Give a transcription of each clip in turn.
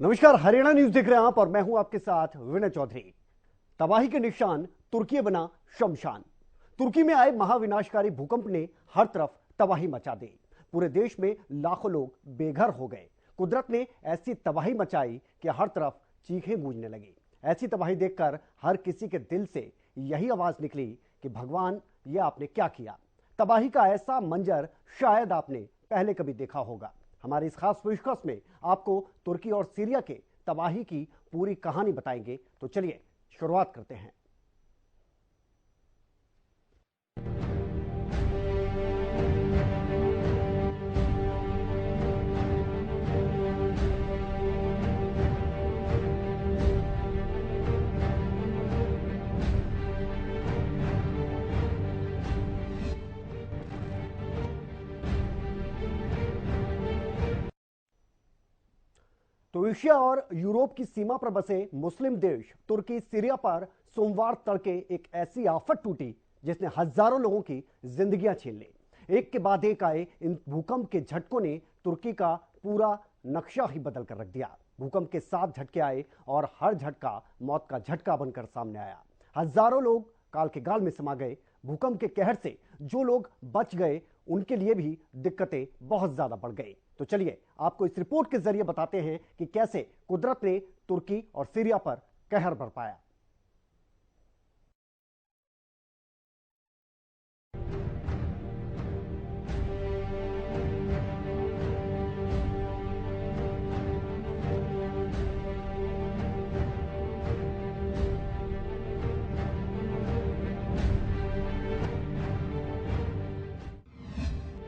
नमस्कार, हरियाणा न्यूज देख रहे हैं आप और मैं हूं आपके साथ विनय चौधरी। तबाही के निशान तुर्की बना शमशान। तुर्की में आए महाविनाशकारी भूकंप ने हर तरफ तबाही मचा दी। पूरे देश में लाखों लोग बेघर हो गए। कुदरत ने ऐसी तबाही मचाई कि हर तरफ चीखें गूंजने लगी। ऐसी तबाही देखकर हर किसी के दिल से यही आवाज निकली कि भगवान, ये आपने क्या किया। तबाही का ऐसा मंजर शायद आपने पहले कभी देखा होगा। हमारी इस खास पेशकश में आपको तुर्की और सीरिया के तबाही की पूरी कहानी बताएंगे। तो चलिए शुरुआत करते हैं। तो एशिया और यूरोप की सीमा पर बसे मुस्लिम देश तुर्की सीरिया पर सोमवार तड़के एक ऐसी आफत टूटी जिसने हजारों लोगों की जिंदगियां छीन ली। एक के बाद एक आए इन भूकंप के झटकों ने तुर्की का पूरा नक्शा ही बदल कर रख दिया। भूकंप के 7 झटके आए और हर झटका मौत का झटका बनकर सामने आया। हजारों लोग काल के गाल में समा गए। भूकंप के कहर से जो लोग बच गए उनके लिए भी दिक्कतें बहुत ज्यादा बढ़ गई। तो चलिए आपको इस रिपोर्ट के जरिए बताते हैं कि कैसे कुदरत ने तुर्की और सीरिया पर कहर बरपाया।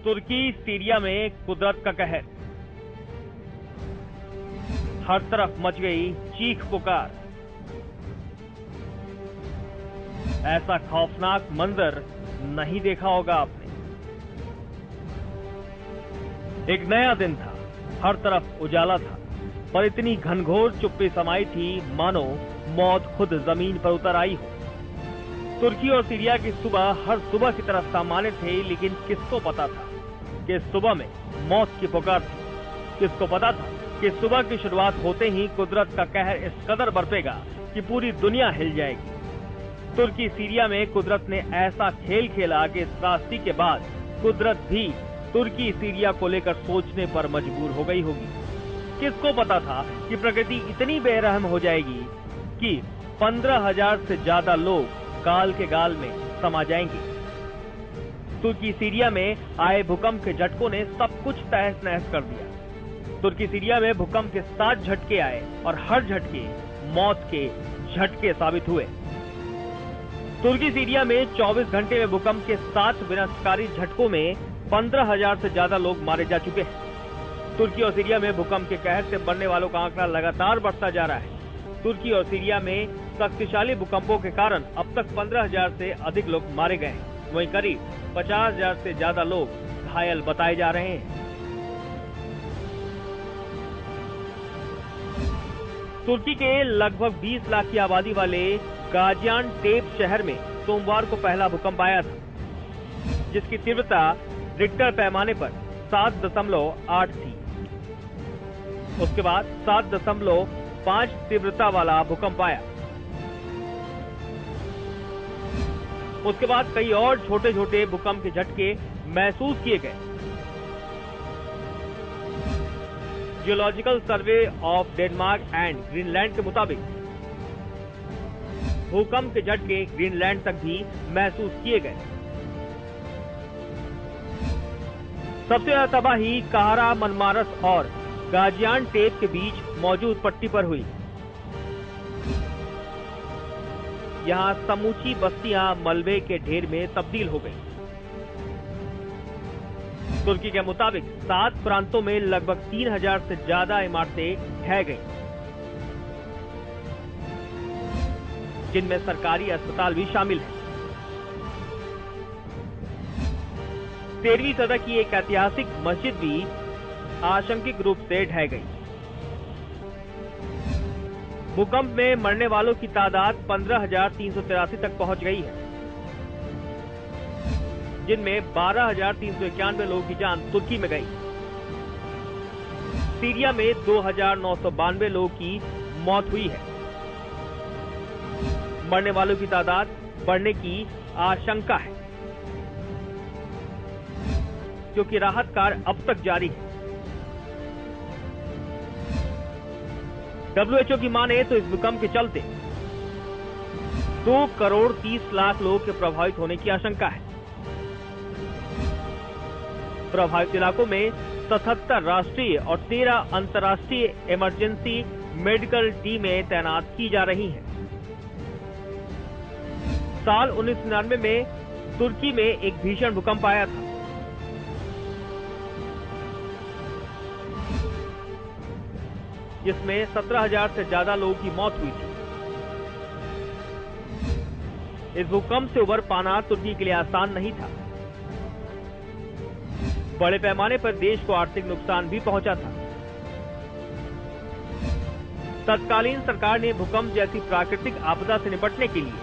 तुर्की सीरिया में कुदरत का कहर। हर तरफ मच गई चीख पुकार। ऐसा खौफनाक मंजर नहीं देखा होगा आपने। एक नया दिन था, हर तरफ उजाला था, पर इतनी घनघोर चुप्पी समाई थी मानो मौत खुद जमीन पर उतर आई हो। तुर्की और सीरिया की सुबह हर सुबह की तरफ सामान्य थे, लेकिन किसको पता था कि सुबह में मौत की पुकार थी। किसको पता था कि सुबह की शुरुआत होते ही कुदरत का कहर इस कदर बरपेगा कि पूरी दुनिया हिल जाएगी। तुर्की सीरिया में कुदरत ने ऐसा खेल खेला कि इस त्रासदी के बाद कुदरत भी तुर्की सीरिया को लेकर सोचने पर मजबूर हो गई होगी। किसको पता था कि प्रकृति इतनी बेरहम हो जाएगी कि 15,000 से ज्यादा लोग काल के गाल में समा जाएंगे। तुर्की सीरिया में आए भूकंप के झटकों ने सब कुछ तहस नहस कर दिया। तुर्की सीरिया में भूकंप के 7 झटके आए और हर झटके मौत के झटके साबित हुए। तुर्की सीरिया में 24 घंटे में भूकंप के 7 विनाशकारी झटकों में 15,000 से ज्यादा लोग मारे जा चुके हैं। तुर्की और सीरिया में भूकंप के कहर से मरने वालों का आंकड़ा लगातार बढ़ता जा रहा है। तुर्की और सीरिया में शक्तिशाली भूकंपों के कारण अब तक 15,000 से अधिक लोग मारे गए हैं। वहीं करीब 50,000 से ज्यादा लोग घायल बताए जा रहे हैं। तुर्की के लगभग 20 लाख की आबादी वाले गाजियानटेप शहर में सोमवार को पहला भूकंप आया था, जिसकी तीव्रता रिक्टर पैमाने पर 7.8 थी। उसके बाद 7.5 तीव्रता वाला भूकंप आया। उसके बाद कई और छोटे छोटे भूकंप के झटके महसूस किए गए। Geological survey of Denmark and Greenland के मुताबिक भूकंप के झटके ग्रीनलैंड तक भी महसूस किए गए। सबसे ज्यादा तबाही काहरा मनमारस और गाजियानटेप के बीच मौजूद पट्टी पर हुई। यहां समूची बस्तियां मलबे के ढेर में तब्दील हो गई। तुर्की के मुताबिक 7 प्रांतों में लगभग 3,000 से ज्यादा इमारतें ढह गईं, जिनमें सरकारी अस्पताल भी शामिल हैं। 13वीं सदी की एक ऐतिहासिक मस्जिद भी आशंकित रूप से ढह गई। भूकंप में मरने वालों की तादाद 15,383 तक पहुंच गई है, जिनमें 12,391 लोगों की जान तुर्की में गई। सीरिया में 2,992 लोगों की मौत हुई है। मरने वालों की तादाद बढ़ने की आशंका है, क्योंकि राहत कार्य अब तक जारी है। WHO की माने तो इस भूकंप के चलते 2,30,00,000 लोगों के प्रभावित होने की आशंका है। प्रभावित इलाकों में 77 राष्ट्रीय और 13 अंतर्राष्ट्रीय इमरजेंसी मेडिकल टीमें तैनात की जा रही हैं। साल 1999 में तुर्की में एक भीषण भूकंप आया था। जिसमें 17,000 से ज्यादा लोगों की मौत हुई थी। इस भूकंप से उबर पाना तुर्की के लिए आसान नहीं था। बड़े पैमाने पर देश को आर्थिक नुकसान भी पहुंचा था। तत्कालीन सरकार ने भूकंप जैसी प्राकृतिक आपदा से निपटने के लिए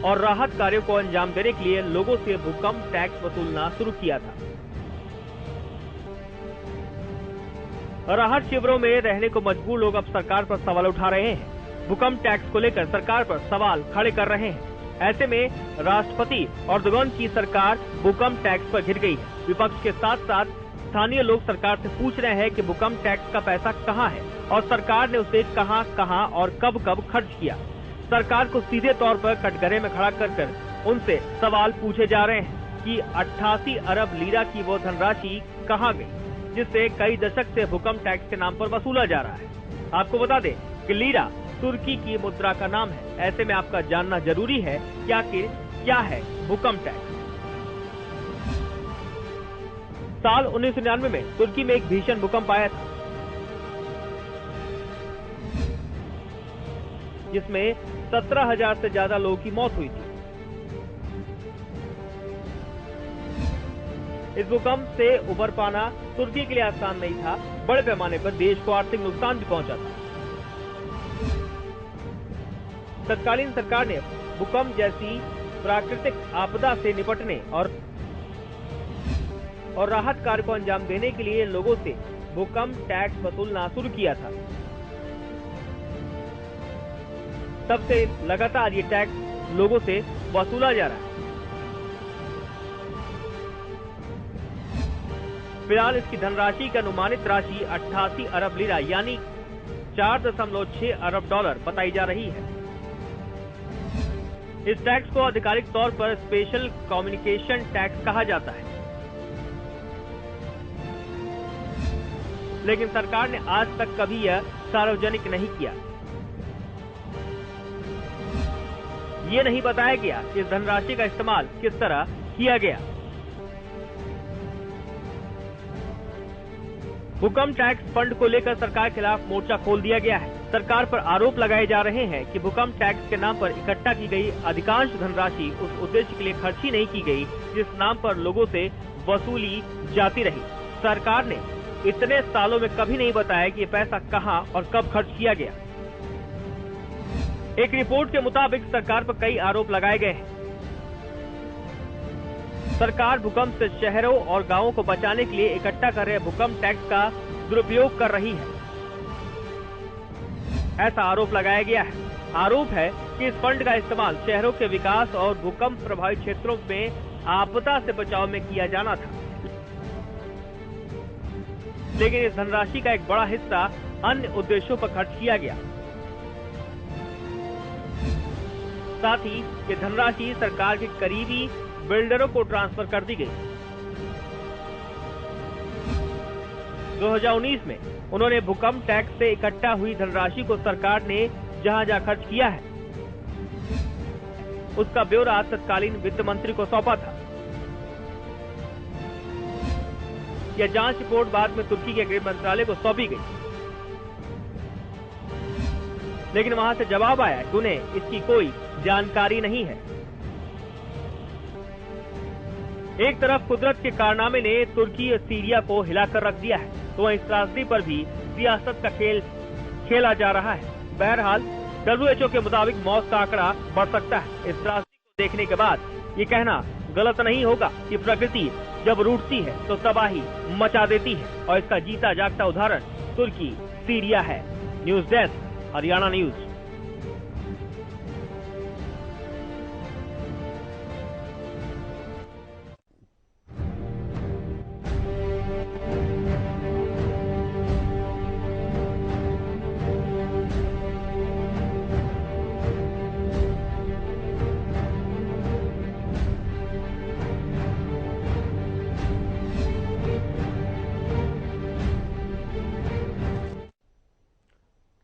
और राहत कार्यों को अंजाम देने के लिए लोगों से भूकंप टैक्स वसूलना शुरू किया था। राहत शिविरों में रहने को मजबूर लोग अब सरकार पर सवाल उठा रहे हैं। भूकंप टैक्स को लेकर सरकार पर सवाल खड़े कर रहे हैं। ऐसे में राष्ट्रपति एर्दोगन की सरकार भूकंप टैक्स पर घिर गई है। विपक्ष के साथ साथ स्थानीय लोग सरकार से पूछ रहे हैं कि भूकंप टैक्स का पैसा कहां है और सरकार ने उसे कहां और कब खर्च किया। सरकार को सीधे तौर पर कटघरे में खड़ा कर उनसे सवाल पूछे जा रहे हैं कि 88 अरब लीरा की वो धनराशि कहां गई, जिससे कई दशक से भूकंप टैक्स के नाम पर वसूला जा रहा है। आपको बता दें कि लीरा तुर्की की मुद्रा का नाम है। ऐसे में आपका जानना जरूरी है कि क्या है भूकंप टैक्स। साल 1999 में तुर्की में एक भीषण भूकंप आया था, जिसमें 17,000 से ज्यादा लोगों की मौत हुई थी। इस भूकंप से उबर पाना तुर्की के लिए आसान नहीं था। बड़े पैमाने पर देश को आर्थिक नुकसान भी पहुंचा था। तत्कालीन सरकार ने भूकंप जैसी प्राकृतिक आपदा से निपटने और राहत कार्य को अंजाम देने के लिए लोगों से भूकंप टैक्स वसूलना शुरू किया था। तब से लगातार ये टैक्स लोगों से वसूला जा रहा है। फिलहाल इसकी धनराशि की अनुमानित राशि 88 अरब लीरा यानी 4.6 अरब डॉलर बताई जा रही है। इस टैक्स को आधिकारिक तौर पर स्पेशल कम्युनिकेशन टैक्स कहा जाता है, लेकिन सरकार ने आज तक कभी यह सार्वजनिक नहीं किया। ये नहीं बताया गया कि इस धनराशि का इस्तेमाल किस तरह किया गया। भूकंप टैक्स फंड को लेकर सरकार के खिलाफ मोर्चा खोल दिया गया है। सरकार पर आरोप लगाए जा रहे हैं कि भूकंप टैक्स के नाम पर इकट्ठा की गई अधिकांश धनराशि उस उद्देश्य के लिए खर्ची नहीं की गई जिस नाम पर लोगों से वसूली जाती रही। सरकार ने इतने सालों में कभी नहीं बताया कि ये पैसा कहां और कब खर्च किया गया। एक रिपोर्ट के मुताबिक सरकार पर कई आरोप लगाए गए हैं। सरकार भूकंप से शहरों और गांवों को बचाने के लिए इकट्ठा कर रहे भूकंप टैक्स का दुरुपयोग कर रही है, ऐसा आरोप लगाया गया है। आरोप है कि इस फंड का इस्तेमाल शहरों के विकास और भूकंप प्रभावित क्षेत्रों में आपदा से बचाव में किया जाना था, लेकिन इस धनराशि का एक बड़ा हिस्सा अन्य उद्देश्यों पर खर्च किया गया। साथ ही ये धनराशि सरकार के करीबी बिल्डरों को ट्रांसफर कर दी गई। 2019 में उन्होंने भूकंप टैक्स से इकट्ठा हुई धनराशि को सरकार ने जहां जहां खर्च किया है उसका ब्यौरा तत्कालीन वित्त मंत्री को सौंपा था। यह जांच रिपोर्ट बाद में तुर्की के गृह मंत्रालय को सौंपी गई, लेकिन वहां से जवाब आया कि उन्हें इसकी कोई जानकारी नहीं है। एक तरफ कुदरत के कारनामे ने तुर्की और सीरिया को हिलाकर रख दिया है, तो वहीं इस त्रासदी पर भी सियासत का खेल खेला जा रहा है। बहरहाल WHO के मुताबिक मौत का आंकड़ा बढ़ सकता है। इस त्रासदी को देखने के बाद ये कहना गलत नहीं होगा कि प्रकृति जब रूठती है तो तबाही मचा देती है, और इसका जीता जागता उदाहरण तुर्की सीरिया है। News desk, Haryana news.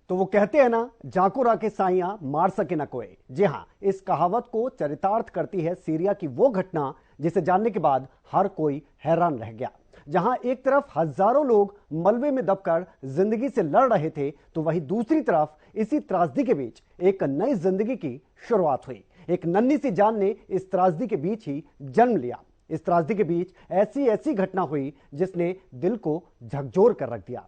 तो वो कहते हैं ना, जाको राके साइयां मार सके ना कोई। जी हां, इस कहावत को चरितार्थ करती है सीरिया की वो घटना जिसे जानने के बाद हर कोई हैरान रह गया। जहां एक तरफ हजारों लोग मलबे में दबकर जिंदगी से लड़ रहे थे, तो वहीं दूसरी तरफ इसी त्रासदी के बीच एक नई जिंदगी की शुरुआत हुई। एक नन्ही सी जान ने इस त्रासदी के बीच ही जन्म लिया। इस त्रासदी के बीच ऐसी ऐसी घटना हुई जिसने दिल को झकझोर कर रख दिया।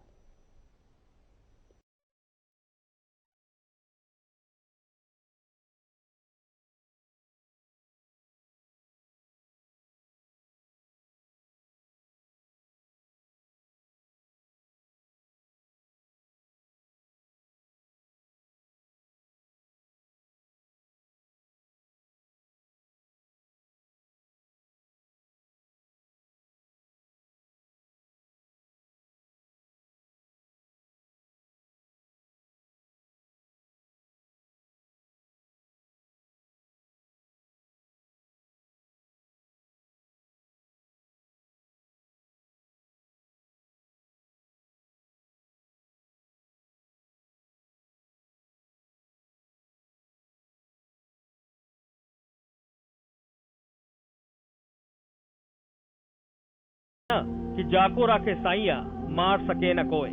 कि जाको राखे साइया मार सके न कोई।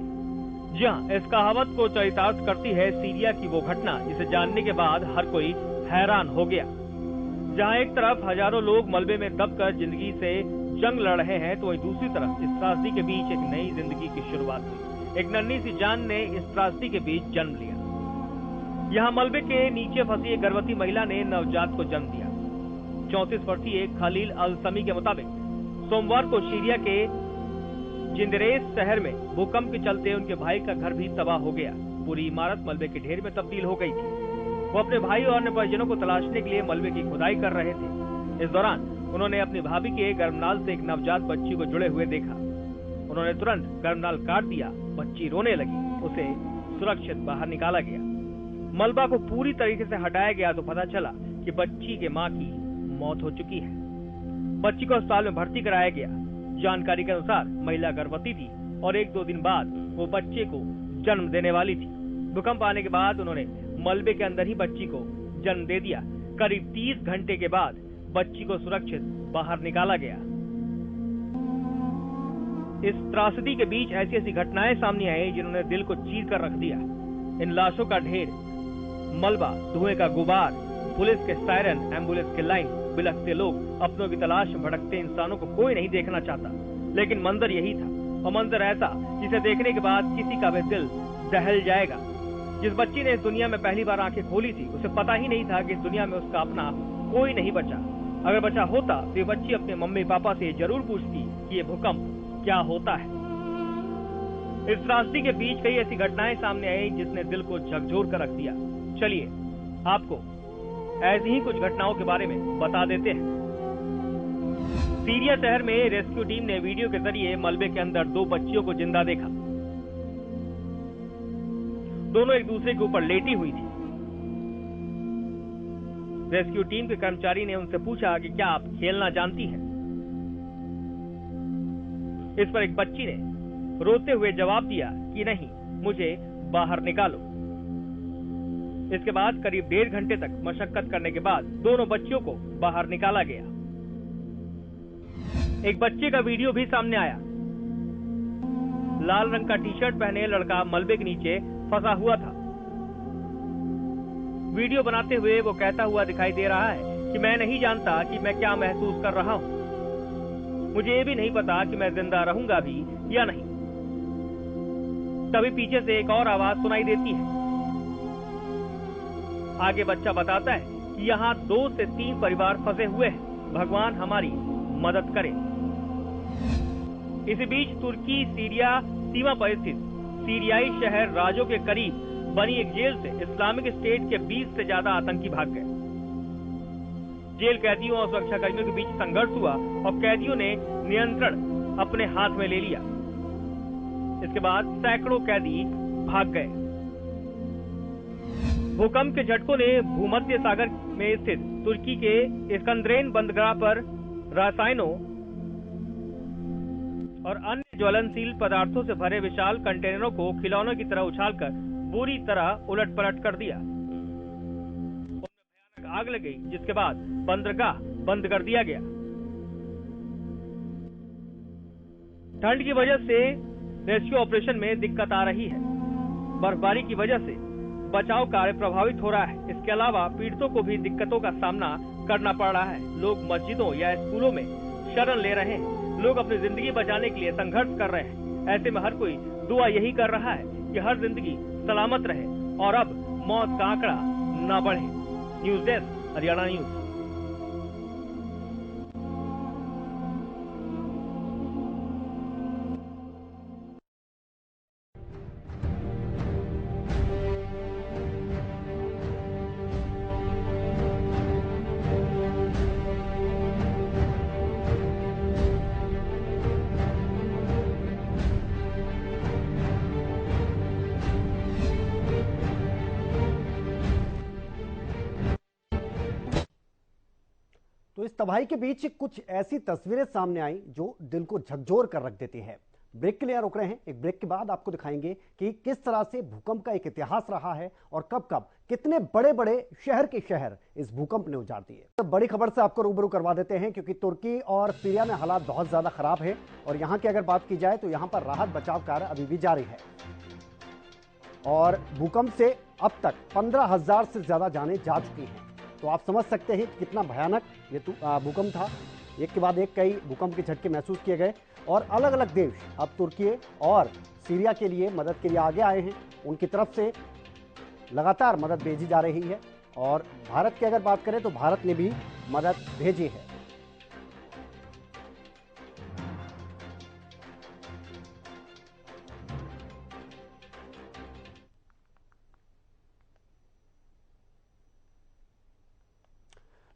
जहां इस कहावत को चरितार्थ करती है सीरिया की वो घटना जिसे जानने के बाद हर कोई हैरान हो गया। जहां एक तरफ हजारों लोग मलबे में दबकर जिंदगी से जंग लड़ रहे हैं, तो वहीं दूसरी तरफ इस त्रासदी के बीच एक नई जिंदगी की शुरुआत हुई। एक नन्ही सी जान ने इस त्रासदी के बीच जन्म लिया। यहाँ मलबे के नीचे फंसी एक गर्भवती महिला ने नवजात को जन्म दिया। 34 वर्षीय खलील अल समी के मुताबिक सोमवार को सीरिया के जिंदरेस शहर में भूकंप के चलते उनके भाई का घर भी तबाह हो गया। पूरी इमारत मलबे के ढेर में तब्दील हो गई थी। वो अपने भाई और अन्य परिजनों को तलाशने के लिए मलबे की खुदाई कर रहे थे। इस दौरान उन्होंने अपनी भाभी के गर्भनाल से एक नवजात बच्ची को जुड़े हुए देखा। उन्होंने तुरंत गर्भनाल काट दिया। बच्ची रोने लगी। उसे सुरक्षित बाहर निकाला गया। मलबा को पूरी तरीके से हटाया गया तो पता चला कि बच्ची के मां की मौत हो चुकी है। बच्ची को अस्पताल में भर्ती कराया गया। जानकारी के अनुसार महिला गर्भवती थी और 1-2 दिन बाद वो बच्चे को जन्म देने वाली थी। भूकंप आने के बाद उन्होंने मलबे के अंदर ही बच्ची को जन्म दे दिया। करीब 30 घंटे के बाद बच्ची को सुरक्षित बाहर निकाला गया। इस त्रासदी के बीच ऐसी ऐसी घटनाएं सामने आई जिन्होंने दिल को चीर कर रख दिया। इन लाशों का ढेर, मलबा, धुएं का गुबार, पुलिस के सायरन, एम्बुलेंस के लाइन, बिलखते लोग, अपनों की तलाश में भटकते इंसानों को कोई नहीं देखना चाहता, लेकिन मंजर यही था। और मंजर ऐसा जिसे देखने के बाद किसी का भी दिल दहल जाएगा। जिस बच्ची ने इस दुनिया में पहली बार आंखें खोली थी, उसे पता ही नहीं था कि इस दुनिया में उसका अपना कोई नहीं बचा। अगर बचा होता तो ये बच्ची अपने मम्मी पापा से जरूर पूछती कि ये भूकंप क्या होता है। इस त्रासदी के बीच कई ऐसी घटनाएं सामने आई जिसने दिल को झकझोर कर रख दिया। चलिए आपको ऐसी ही कुछ घटनाओं के बारे में बता देते हैं। सीरिया शहर में रेस्क्यू टीम ने वीडियो के जरिए मलबे के अंदर 2 बच्चियों को जिंदा देखा। दोनों एक दूसरे के ऊपर लेटी हुई थी। रेस्क्यू टीम के कर्मचारी ने उनसे पूछा कि क्या आप खेलना जानती हैं? इस पर एक बच्ची ने रोते हुए जवाब दिया कि नहीं, मुझे बाहर निकालो। इसके बाद करीब 1.5 घंटे तक मशक्कत करने के बाद दोनों बच्चियों को बाहर निकाला गया। एक बच्चे का वीडियो भी सामने आया। लाल रंग का टी-शर्ट पहने लड़का मलबे के नीचे फंसा हुआ था। वीडियो बनाते हुए वो कहता हुआ दिखाई दे रहा है कि मैं नहीं जानता कि मैं क्या महसूस कर रहा हूं। मुझे ये भी नहीं पता कि मैं जिंदा रहूंगा भी या नहीं। तभी पीछे से एक और आवाज सुनाई देती है। आगे बच्चा बताता है कि यहाँ 2 से 3 परिवार फंसे हुए हैं। भगवान हमारी मदद करे। इसी बीच तुर्की सीरिया सीमा पर स्थित सीरियाई शहर राजो के करीब बनी एक जेल से इस्लामिक स्टेट के 20 से ज्यादा आतंकी भाग गए। जेल कैदियों और सुरक्षाकर्मियों के बीच संघर्ष हुआ और कैदियों ने नियंत्रण अपने हाथ में ले लिया। इसके बाद सैकड़ों कैदी भाग गए। भूकंप के झटकों ने भूमध्य सागर में स्थित तुर्की के इस्कंदरेन बंदरगाह पर रसायनों और अन्य ज्वलनशील पदार्थों से भरे विशाल कंटेनरों को खिलौनों की तरह उछालकर बुरी तरह उलट-पलट कर दिया। उनमें भयानक आग लग गई, जिसके बाद बंदरगाह बंद कर दिया गया। ठंड की वजह से रेस्क्यू ऑपरेशन में दिक्कत आ रही है। बर्फबारी की वजह से बचाव कार्य प्रभावित हो रहा है। इसके अलावा पीड़ितों को भी दिक्कतों का सामना करना पड़ रहा है। लोग मस्जिदों या स्कूलों में शरण ले रहे हैं। लोग अपनी जिंदगी बचाने के लिए संघर्ष कर रहे हैं। ऐसे में हर कोई दुआ यही कर रहा है कि हर जिंदगी सलामत रहे और अब मौत का आंकड़ा न बढ़े। News desk, Haryana news. तो इस तबाही के बीच कुछ ऐसी तस्वीरें सामने आई जो दिल को झकझोर कर रख देती है। ब्रेक के लिए रुक रहे हैं। एक ब्रेक के बाद आपको दिखाएंगे कि किस तरह से भूकंप का एक इतिहास रहा है और कब कब कितने बड़े बड़े शहर के शहर इस भूकंप ने उजाड़ दिए। तो बड़ी खबर से आपको रूबरू करवा देते हैं, क्योंकि तुर्की और सीरिया में हालात बहुत ज्यादा खराब है और यहाँ की अगर बात की जाए तो यहाँ पर राहत बचाव कार्य अभी भी जारी है और भूकंप से अब तक 15,000 से ज्यादा जानें जा चुकी हैं। तो आप समझ सकते हैं कि कितना भयानक ये भूकंप था। एक के बाद एक कई भूकंप के झटके महसूस किए गए और अलग अलग देश अब तुर्की और सीरिया के लिए मदद के लिए आगे आए हैं। उनकी तरफ से लगातार मदद भेजी जा रही है और भारत की अगर बात करें तो भारत ने भी मदद भेजी है।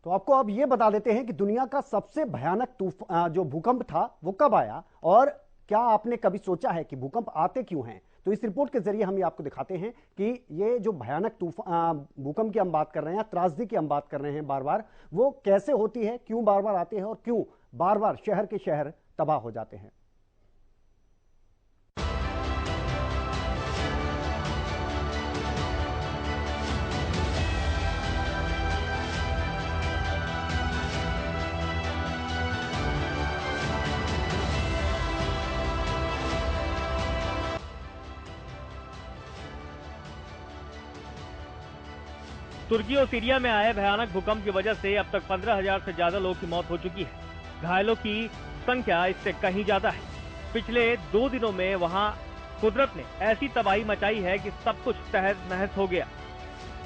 तो आपको अब ये बता देते हैं कि दुनिया का सबसे भयानक जो भूकंप था वो कब आया और क्या आपने कभी सोचा है कि भूकंप आते क्यों हैं। तो इस रिपोर्ट के जरिए हम ये आपको दिखाते हैं कि ये जो भयानक भूकंप की हम बात कर रहे हैं, त्रासदी की हम बात कर रहे हैं बार बार, वो कैसे होती है, क्यों बार बार आते हैं और क्यों बार बार शहर के शहर तबाह हो जाते हैं। तुर्की और सीरिया में आए भयानक भूकंप की वजह से अब तक 15,000 से ज्यादा लोगों की मौत हो चुकी है। घायलों की संख्या इससे कहीं ज्यादा है। पिछले 2 दिनों में वहां कुदरत ने ऐसी तबाही मचाई है कि सब कुछ तहस नहस हो गया।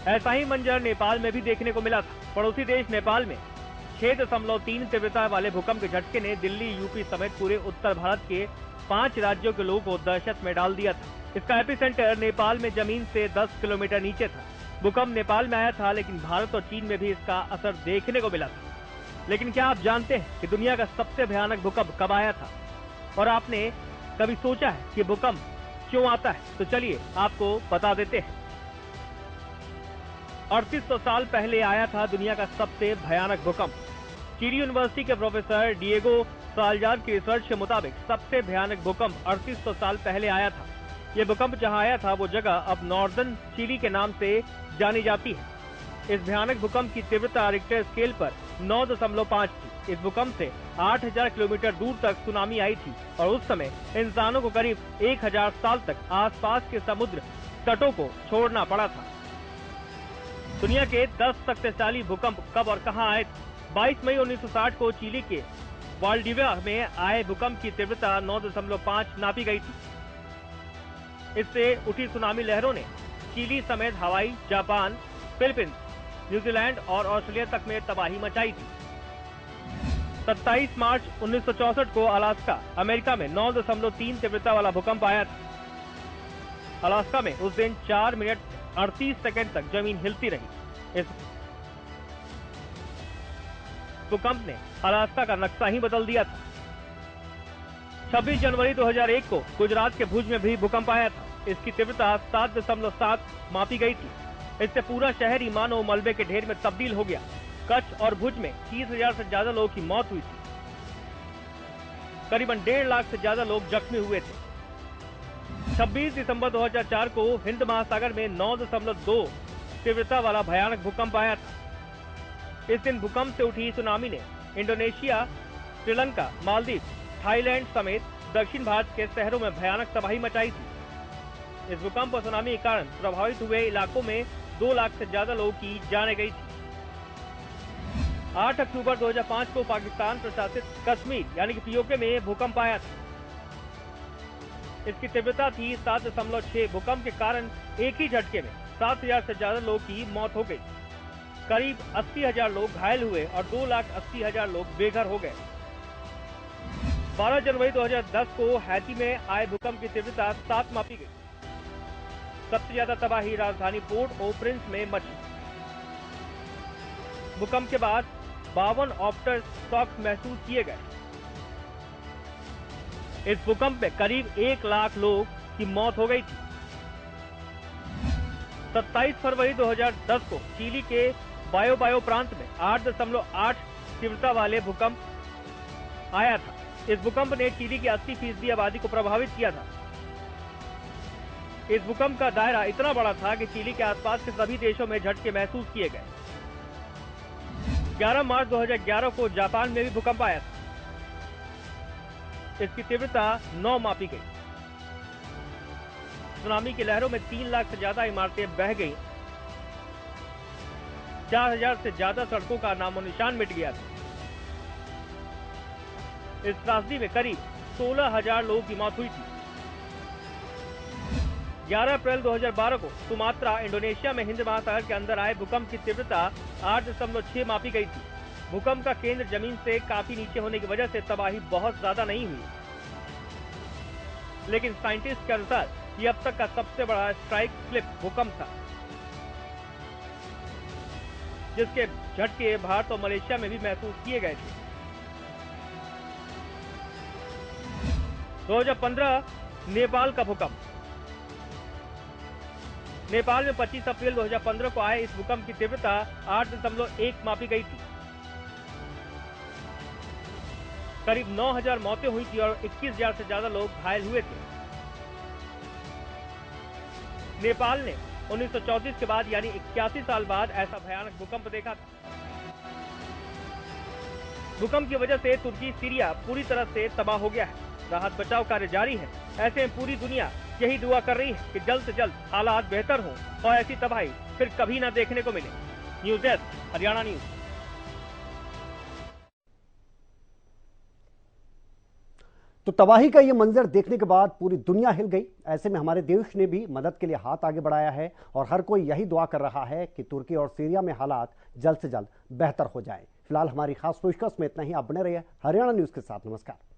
ऐसा ही मंजर नेपाल में भी देखने को मिला था। पड़ोसी देश नेपाल में 6.3 तीव्रता वाले भूकंप के झटके ने दिल्ली, यूपी समेत पूरे उत्तर भारत के 5 राज्यों के लोगों को दहशत में डाल दिया था। इसका एपिसेंटर नेपाल में जमीन से 10 किलोमीटर नीचे था। भूकंप नेपाल में आया था, लेकिन भारत और चीन में भी इसका असर देखने को मिला था। लेकिन क्या आप जानते हैं कि दुनिया का सबसे भयानक भूकंप कब आया था? और आपने कभी सोचा है कि भूकंप क्यों आता है? तो चलिए आपको बता देते हैं। 3800 साल पहले आया था दुनिया का सबसे भयानक भूकंप। चिली यूनिवर्सिटी के प्रोफेसर डिएगो साल्जार की रिसर्च के मुताबिक सबसे भयानक भूकंप 3800 साल पहले आया था। ये भूकंप जहां आया था वो जगह अब नॉर्दर्न चिली के नाम से जानी जाती है। इस भयानक भूकंप की तीव्रता रिक्टर स्केल पर 9.5 थी। इस भूकंप से 8,000 किलोमीटर दूर तक सुनामी आई थी और उस समय इंसानों को करीब 1,000 साल तक आसपास के समुद्र तटों को छोड़ना पड़ा था। दुनिया के 10 शक्तिशाली भूकंप कब और कहां आए थे? 22 मई 1960 को चिली के वाल्डिवा में आए भूकंप की तीव्रता 9.5 नापी गई थी। इससे उठी सुनामी लहरों ने चिली समेत हवाई, जापान, फिलीपींस, न्यूजीलैंड और ऑस्ट्रेलिया तक में तबाही मचाई थी। 27 मार्च 1964 को अलास्का, अमेरिका में 9.3 तीव्रता वाला भूकंप आया था। अलास्का में उस दिन 4 मिनट 38 सेकंड तक जमीन हिलती रही। इस भूकंप ने अलास्का का नक्शा ही बदल दिया था। 26 जनवरी 2001 को गुजरात के भुज में भी भूकंप आया था। इसकी तीव्रता 7.7 मापी गई थी। इससे पूरा शहर ही मानो मलबे के ढेर में तब्दील हो गया। कच्छ और भुज में 30,000 से ज्यादा लोगों की मौत हुई थी। करीबन 1.5 लाख से ज्यादा लोग जख्मी हुए थे। 26 दिसंबर 2004 को हिंद महासागर में 9.2 तीव्रता वाला भयानक भूकंप आया था। इस दिन भूकंप से उठी सुनामी ने इंडोनेशिया, श्रीलंका, मालदीव, थाईलैंड समेत दक्षिण भारत के शहरों में भयानक तबाही मचाई थी। इस भूकंप और सुनामी के कारण प्रभावित हुए इलाकों में 2 लाख से ज्यादा लोगों की जानें गई थी। 8 अक्टूबर 2005 को पाकिस्तान प्रशासित कश्मीर यानी कि पीओके में भूकंप आया था। इसकी तीव्रता थी 7.6। भूकंप के कारण एक ही झटके में 7,000 से ज्यादा लोगों की मौत हो गई। करीब 80,000 लोग घायल हुए और 2,80,000 लोग बेघर हो गए। 12 जनवरी 2010 को हैती में आए भूकंप की तीव्रता 7 मापी गई। सबसे ज्यादा तबाही राजधानी पोर्ट ओ प्रिंस में मची। भूकंप के बाद 52 आफ्टर शॉक महसूस किए गए। इस भूकंप में करीब 1 लाख लोग की मौत हो गई थी। 27 फरवरी 2010 को चिली के बायो प्रांत में 8.8 तीव्रता वाले भूकंप आया था। इस भूकंप ने चिली की 80% आबादी को प्रभावित किया था। इस भूकंप का दायरा इतना बड़ा था कि चिली के आसपास के सभी देशों में झटके महसूस किए गए। 11 मार्च 2011 को जापान में भी भूकंप आया था। इसकी तीव्रता 9 मापी गई। सुनामी की लहरों में 3 लाख से ज्यादा इमारतें बह गईं। 4,000 से ज्यादा सड़कों का नामो निशान मिट गया था। इस त्रासदी में करीब 16,000 लोगों की मौत हुई थी। 11 अप्रैल 2012 को सुमात्रा, इंडोनेशिया में हिंद महासागर के अंदर आए भूकंप की तीव्रता 8.6 मापी गई थी। भूकंप का केंद्र जमीन से काफी नीचे होने की वजह से तबाही बहुत ज्यादा नहीं हुई, लेकिन साइंटिस्ट के अनुसार यह अब तक का सबसे बड़ा स्ट्राइक स्लिप भूकंप था, जिसके झटके भारत और मलेशिया में भी महसूस किए गए थे। 2015 नेपाल का भूकंप। नेपाल में 25 अप्रैल 2015 को आए इस भूकंप की तीव्रता 8.1 मापी गई थी। करीब 9,000 मौतें हुई थी और 21,000 से ज्यादा लोग घायल हुए थे। नेपाल ने 1934 के बाद यानी 81 साल बाद ऐसा भयानक भूकंप देखा था। भूकंप की वजह से तुर्की, सीरिया पूरी तरह से तबाह हो गया है। राहत बचाव कार्य जारी है। ऐसे में पूरी दुनिया यही दुआ कर रही है कि जल्द से जल्द हालात बेहतर हों और ऐसी तबाही फिर कभी न देखने को मिले। News desk, Haryana news. तो तबाही का ये मंजर देखने के बाद पूरी दुनिया हिल गई। ऐसे में हमारे देश ने भी मदद के लिए हाथ आगे बढ़ाया है और हर कोई यही दुआ कर रहा है कि तुर्की और सीरिया में हालात जल्द से जल्द बेहतर हो जाएं। फिलहाल हमारी खास पेशकश में इतना ही। आप बने रहिए हरियाणा न्यूज़ के साथ। नमस्कार।